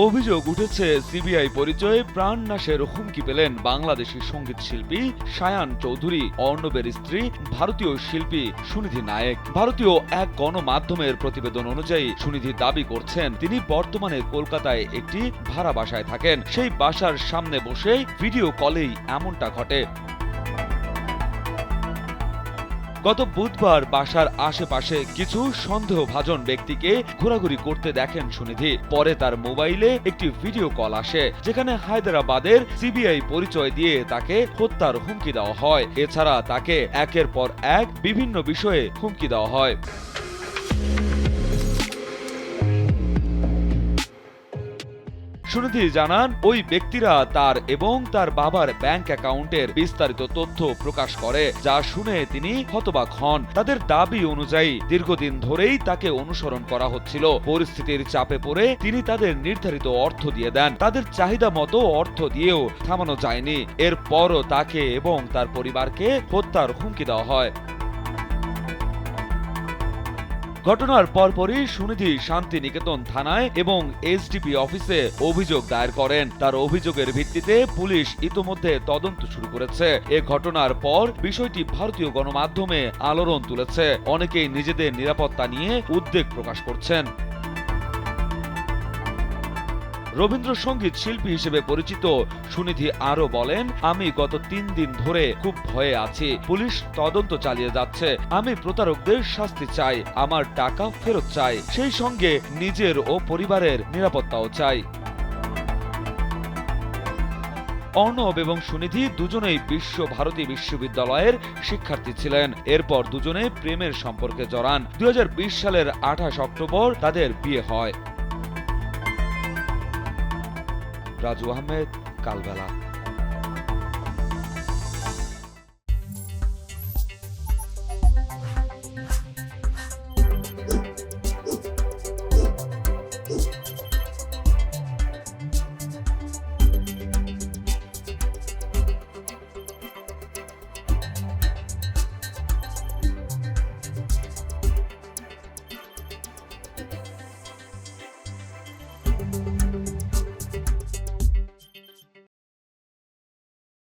অভিযোগ উঠেছে, সিবিআই পরিচয়ে প্রাণনাশের হুমকি পেলেন বাংলাদেশি সঙ্গীত শিল্পী শায়ান চৌধুরী, অর্ণবের স্ত্রী ভারতীয় শিল্পী সুনিধি নায়েক। ভারতীয় এক গণমাধ্যমের প্রতিবেদন অনুযায়ী সুনিধি দাবি করছেন তিনি বর্তমানে কলকাতায় একটি ভাড়া বাসায় থাকেন। সেই বাসার সামনে বসে ভিডিও কলেই এমনটা ঘটে। গত বুধবার বাসার আশেপাশে কিছু সন্দেহভাজন ব্যক্তিকে ঘোরাঘুরি করতে দেখেন সুনিধি। পরে তার মোবাইলে একটি ভিডিও কল আসে, যেখানে হায়দ্রাবাদের সিবিআই পরিচয় দিয়ে তাকে হত্যার হুমকি দেওয়া হয়। এছাড়া তাকে একের পর এক বিভিন্ন বিষয়ে হুমকি দেওয়া হয়। সুনিধি জানান, ওই ব্যক্তিরা তার এবং তার বাবার ব্যাংক অ্যাকাউন্টের বিস্তারিত তথ্য প্রকাশ করে, যা শুনে তিনি হতবাক হন। তাদের দাবি অনুযায়ী দীর্ঘদিন ধরেই তাকে অনুসরণ করা হচ্ছিল। পরিস্থিতির চাপে পড়ে তিনি তাদের নির্ধারিত অর্থ দিয়ে দেন। তাদের চাহিদা মতো অর্থ দিয়েও থামানো যায়নি। এরপরও তাকে এবং তার পরিবারকে হত্যার হুমকি দেওয়া হয়। ঘটনার পরপরই সুনিধি শান্তিনিকেতন থানায় এবং এসডিপি অফিসে অভিযোগ দায়ের করেন। তার অভিযোগের ভিত্তিতে পুলিশ ইতোমধ্যে তদন্ত শুরু করেছে। এ ঘটনার পর বিষয়টি ভারতীয় গণমাধ্যমে আলোড়ন তুলেছে। অনেকেই নিজেদের নিরাপত্তা নিয়ে উদ্বেগ প্রকাশ করছেন। রবীন্দ্রসঙ্গীত শিল্পী হিসেবে পরিচিত সুনিধি আরো বলেন, আমি গত ৩ দিন ধরে খুব ভয়ে আছি। পুলিশ তদন্ত চালিয়ে যাচ্ছে। আমি প্রতারকদের শাস্তি চাই, আমার টাকা ফেরত চাই, সেই সঙ্গে নিজের ও পরিবারের নিরাপত্তাও চাই। অর্ণব এবং সুনিধি দুজনেই বিশ্বভারতী বিশ্ববিদ্যালয়ের শিক্ষার্থী ছিলেন। এরপর দুজনে প্রেমের সম্পর্কে জড়ান। ২০২০ সালের ২৮ অক্টোবর তাদের বিয়ে হয়। রাজু আহমেদ, কালবেলা।